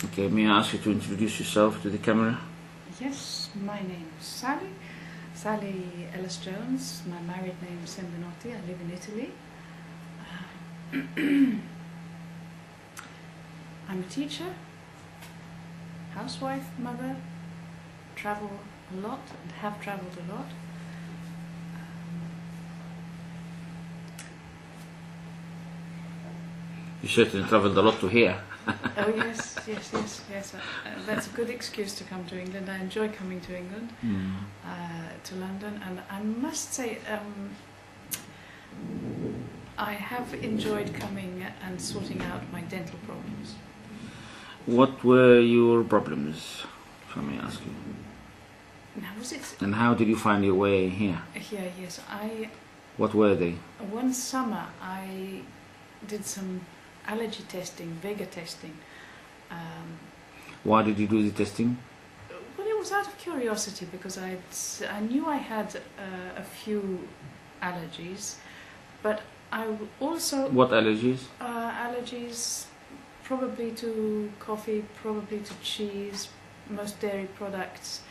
Okay, may I ask you to introduce yourself to the camera? Yes, my name is Sally Ellis-Jones. My married name is Sembinotti. I live in Italy. I'm a teacher, housewife, mother, travel a lot and have travelled a lot. You certainly travelled a lot to here. Oh yes. That's a good excuse to come to England. I enjoy coming to England, to London, and I must say I have enjoyed coming and sorting out my dental problems. What were your problems, if I may ask you? Now, was it? And how did you find your way here? Here, yes. What were they? One summer I did some allergy testing, Vega testing. Why did you do the testing? Well, it was out of curiosity because I knew I had a few allergies, but I also... What allergies? Allergies probably to coffee, probably to cheese, most dairy products,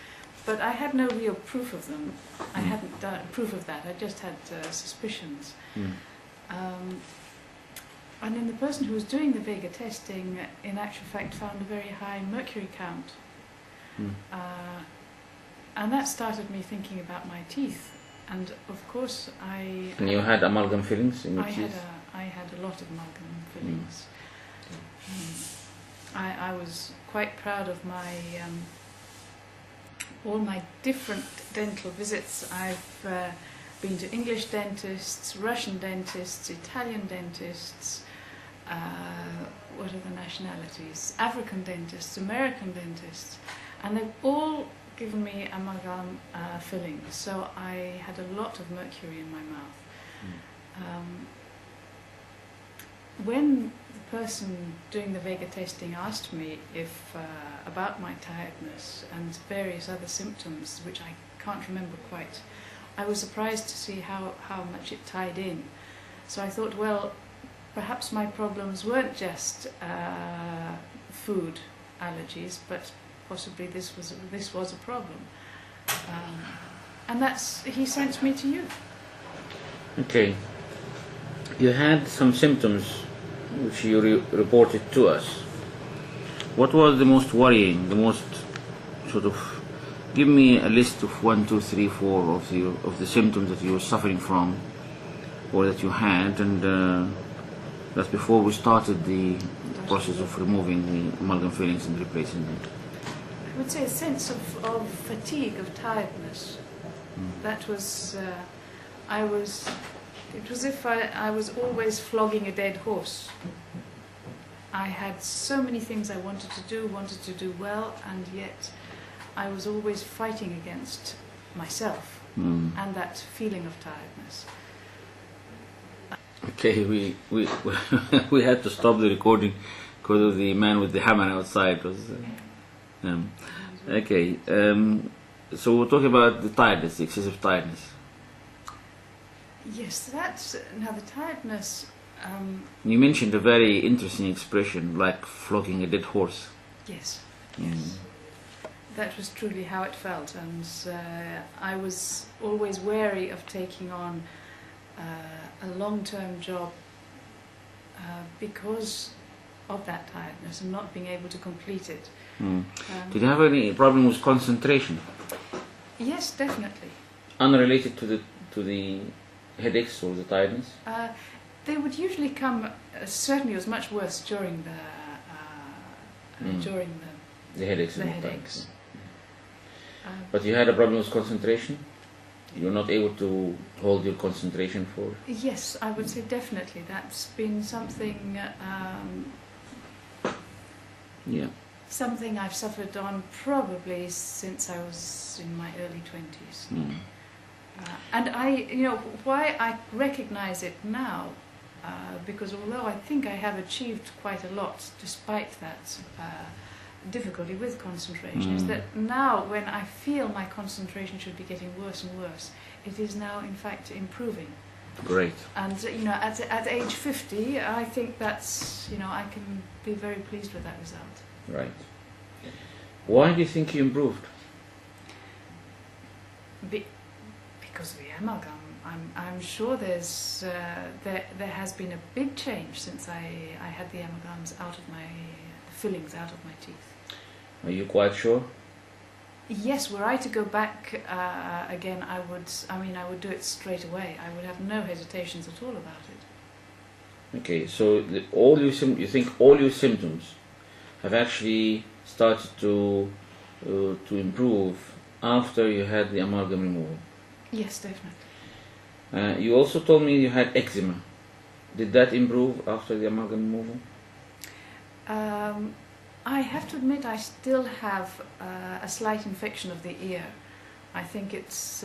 but I had no real proof of them. I hadn't done proof of that, I just had suspicions. And then the person who was doing the Vega testing, in actual fact, found a very high mercury count. And that started me thinking about my teeth. And of course And you had amalgam fillings in your teeth? I had a lot of amalgam fillings. I was quite proud of my all my different dental visits. I've been to English dentists, Russian dentists, Italian dentists, what are the nationalities? African dentists, American dentists, and they've all given me amalgam fillings, so I had a lot of mercury in my mouth. When the person doing the Vega testing asked me about my tiredness and various other symptoms, which I can't remember quite, I was surprised to see how much it tied in. So I thought, well, perhaps my problems weren't just food allergies, but possibly this was a problem. And he sent me to you. Okay. You had some symptoms which you reported to us. What was the most worrying, the most sort of... Give me a list of 1, 2, 3, 4 of the symptoms that you were suffering from or that you had, and that's before we started the process of removing the amalgam fillings and replacing them. I would say a sense of fatigue, of tiredness. That was... It was as if I was always flogging a dead horse. I had so many things I wanted to do well, and yet I was always fighting against myself and that feeling of tiredness. Okay, we had to stop the recording because of the man with the hammer outside. Okay, so we're talking about the tiredness, the excessive tiredness. Yes, now the tiredness... You mentioned a very interesting expression, like flogging a dead horse. Yes. That was truly how it felt, and I was always wary of taking on a long-term job because of that tiredness and not being able to complete it. Did you have any problem with concentration? Yes, definitely. Unrelated to the headaches or the tiredness? They would usually come. Certainly, it was much worse during the headaches. The headaches. But you had a problem with concentration? You were not able to hold your concentration for... Yes, I would say definitely. That's been something... something I've suffered on probably since I was in my early 20s. And why I recognize it now, because although I think I have achieved quite a lot despite that difficulty with concentration, is that now when I feel my concentration should be getting worse and worse, it is now in fact improving. Great. And at age 50, I think that's, I can be very pleased with that result. Right. Why do you think you improved? Because of the amalgam. I'm sure there has been a big change since I had the amalgams out of the fillings out of my teeth. Are you quite sure? Yes, were I to go back again, I would do it straight away. I would have no hesitations at all about it. Okay, so you think all your symptoms have actually started to improve after you had the amalgam removal? Yes, definitely. You also told me you had eczema. Did that improve after the amalgam removal? I have to admit I still have a slight infection of the ear. I think it's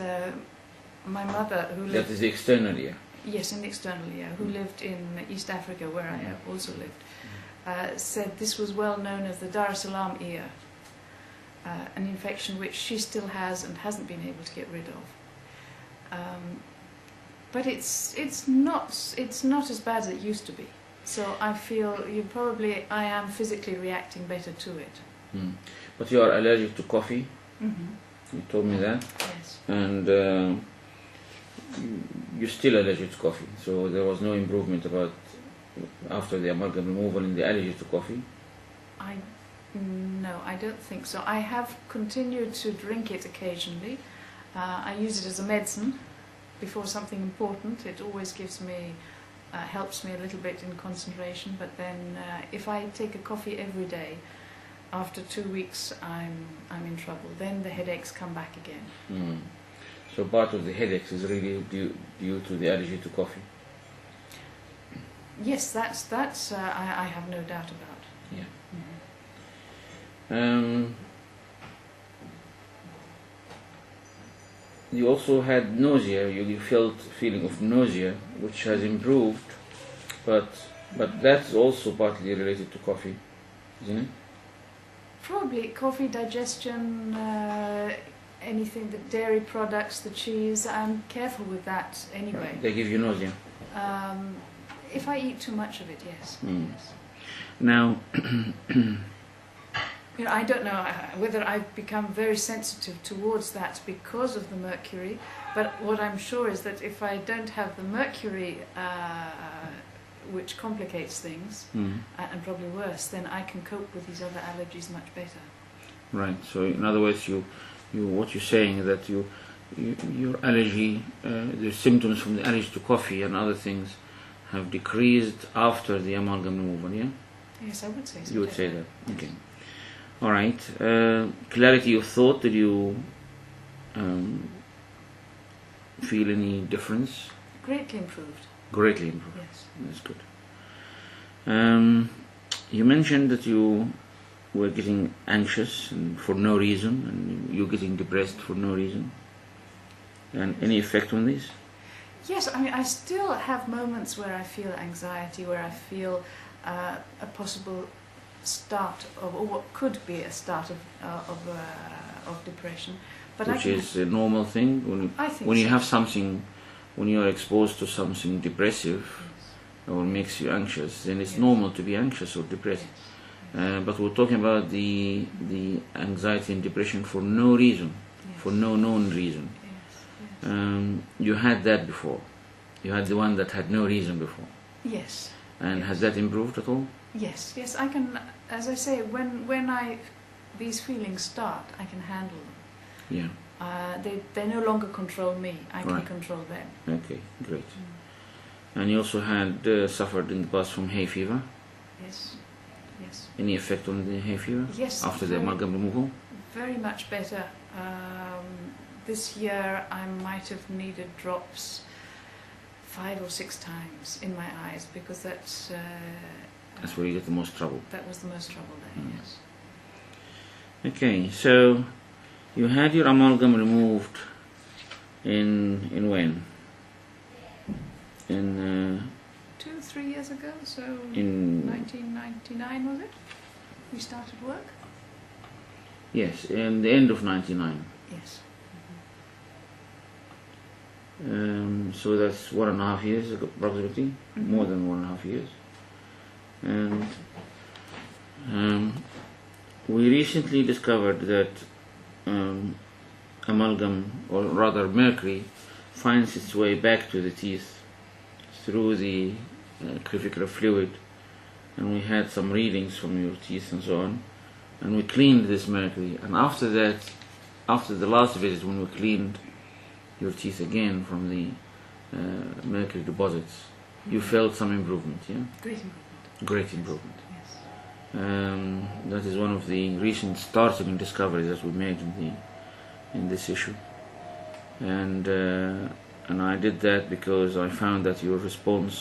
my mother who lived... That is the external ear? Yes, in the external ear, who lived in East Africa, where I have also lived, said this was well known as the Dar es Salaam ear, an infection which she still has and hasn't been able to get rid of. But it's not as bad as it used to be. So I feel I am physically reacting better to it. Mm. But you are allergic to coffee? Mm-hmm. You told me that? Yes. And you're still allergic to coffee, so there was no improvement after the amalgam removal in the allergy to coffee? No, I don't think so. I have continued to drink it occasionally. I use it as a medicine before something important. It always helps me a little bit in concentration, but then if I take a coffee every day, after 2 weeks I'm in trouble. Then the headaches come back again. Mm. So part of the headaches is really due to the allergy to coffee? Yes, that's I have no doubt about. Yeah. Mm-hmm. You also had nausea. You felt feeling of nausea, which has improved, but that's also partly related to coffee, isn't it? Probably coffee, digestion, anything, the dairy products, the cheese. I'm careful with that anyway. They give you nausea? If I eat too much of it, yes. Mm. Yes. Now, I don't know whether I've become very sensitive towards that because of the mercury, but what I'm sure is that if I don't have the mercury, which complicates things, and probably worse, then I can cope with these other allergies much better. Right. So in other words, what you're saying is that your allergy, the symptoms from the allergy to coffee and other things have decreased after the amalgam removal, yeah? Yes, I would say so. You would say that, okay. All right. Clarity of thought, did you feel any difference? Greatly improved. Greatly improved. Yes. That's good. You mentioned that you were getting anxious and for no reason, and you're getting depressed for no reason. And any effect on this? Yes, I still have moments where I feel anxiety, where I feel a possible start of, or what could be a start of depression. But which is a normal thing when you have something, when you are exposed to something depressive, yes, or makes you anxious, then it's, yes, normal to be anxious or depressed. Yes. But we're talking about the anxiety and depression for no reason, yes, for no known reason. Yes. Yes. You had that before. You had the one that had no reason before. Yes. And yes, has that improved at all? Yes, yes. I can, as I say, when these feelings start, I can handle them. Yeah. They no longer control me. I can, right, control them. Okay, great. And you also had suffered in the past from hay fever? Yes, yes. Any effect on the hay fever? Yes. After the amalgam removal? Very much better. This year I might have needed drops 5 or 6 times in my eyes, because that's where you get the most trouble. That was the most trouble there, yes. Okay, so you had your amalgam removed in when? In 2-3 years ago, so in 1999 was it? We started work? Yes, in the end of 99. Yes. So that's 1.5 years approximately, more than 1.5 years. And recently discovered that amalgam, or rather mercury, finds its way back to the teeth through the clavicular fluid, and we had some readings from your teeth and so on, and we cleaned this mercury, and after that, after the last visit when we cleaned your teeth again from the mercury deposits, you felt some improvement, yeah? Great improvement. Great improvement. Yes. That is one of the recent startling discoveries that we made in this issue, and I did that because I found that your response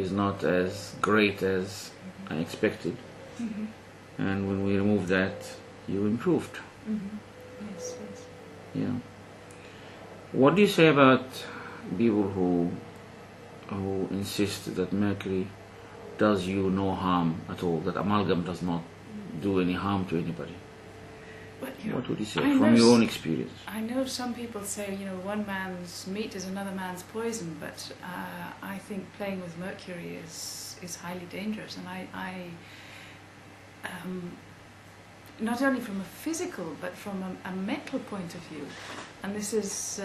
is not as great as I expected, and when we removed that, you improved. Yes, yes. Yeah. What do you say about people who insist that mercury does you no harm at all, that amalgam does not do any harm to anybody? Well, What would you say from your own experience? I know some people say, one man's meat is another man's poison, but I think playing with mercury is highly dangerous, and I not only from a physical but from a mental point of view, and this is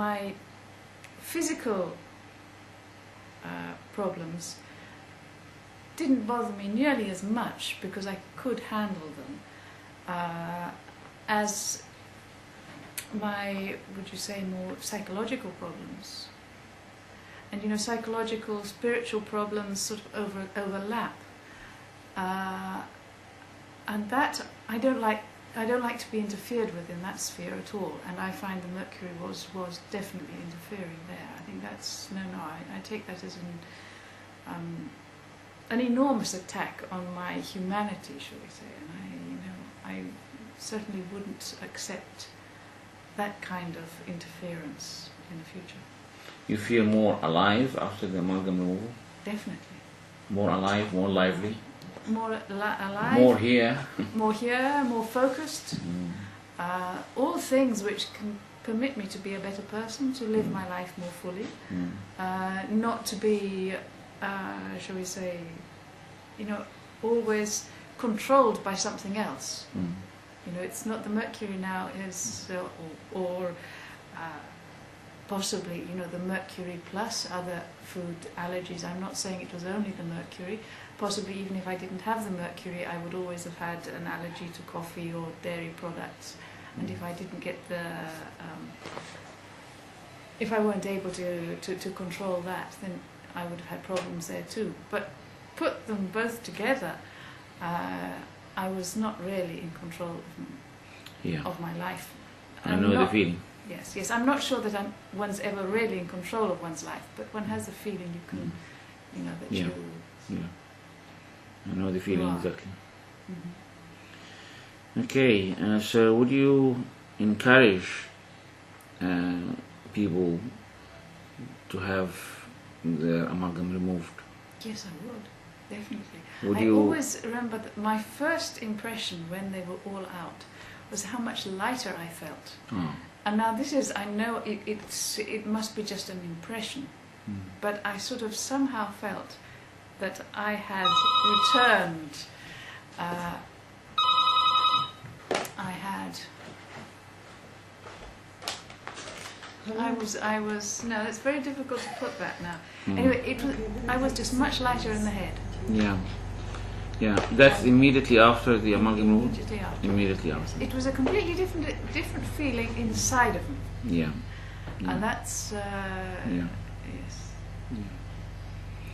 my physical problems didn't bother me nearly as much because I could handle them as my, would you say, more psychological problems. And psychological, spiritual problems sort of overlap, and that I don't like to be interfered with in that sphere at all. And I find the mercury was definitely interfering there. I think that's I take that as an enormous attack on my humanity, shall we say? And I certainly wouldn't accept that kind of interference in the future. You feel more alive after the amalgam removal? Definitely. More alive, more lively? More alive. More here? More here, more focused. All things which can permit me to be a better person, to live my life more fully. Not to be, shall we say, always controlled by something else. It's not the mercury now is, or possibly, the mercury plus other food allergies. I'm not saying it was only the mercury. Possibly even if I didn't have the mercury, I would always have had an allergy to coffee or dairy products. And if I didn't get if I weren't able to control that, then I would have had problems there too. But put them both together, I was not really in control of my life. I know the feeling. Yes. I'm not sure that one's ever really in control of one's life, but one has the feeling you can, that you... Yeah. I know the feeling exactly. Okay, so would you encourage people to have their amalgam removed? Yes, I would, definitely. I always remember that my first impression when they were all out was how much lighter I felt. Oh. And now this is, I know it must be just an impression, but I sort of somehow felt that I had returned, no, it's very difficult to put that now. Anyway, I was just much lighter in the head. Yeah, that's immediately after the amalgam removal? Immediately after. It was a completely different feeling inside of me. Yeah. And that's, yes. Yeah.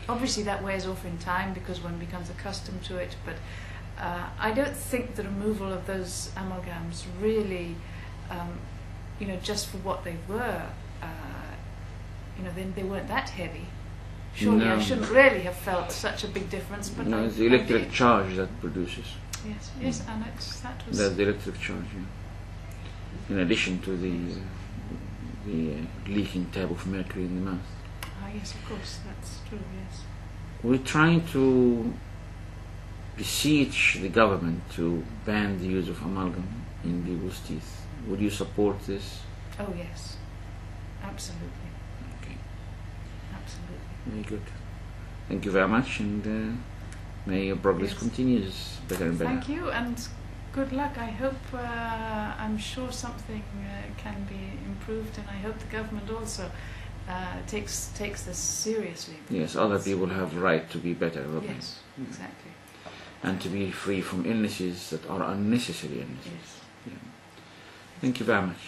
Obviously that wears off in time because one becomes accustomed to it, but I don't think the removal of those amalgams really, just for what they were, then they weren't that heavy. Surely I shouldn't really have felt such a big difference, but it's the electric charge that produces. Yes, and that was... That's the electric charge, yeah. In addition to the leaking type of mercury in the mouth. Yes, of course, that's true, yes. We're trying to beseech the government to ban the use of amalgam in people's teeth. Would you support this? Oh, yes. Absolutely. Okay. Absolutely. Very good. Thank you very much, and May your progress Yes. continues better and better. Thank you, and good luck. I hope, I'm sure something can be improved, and I hope the government also takes this seriously. Yes, other people have the right to be better. Yes, exactly. And to be free from illnesses that are unnecessary illnesses. Yes. Yeah. Thank you very much.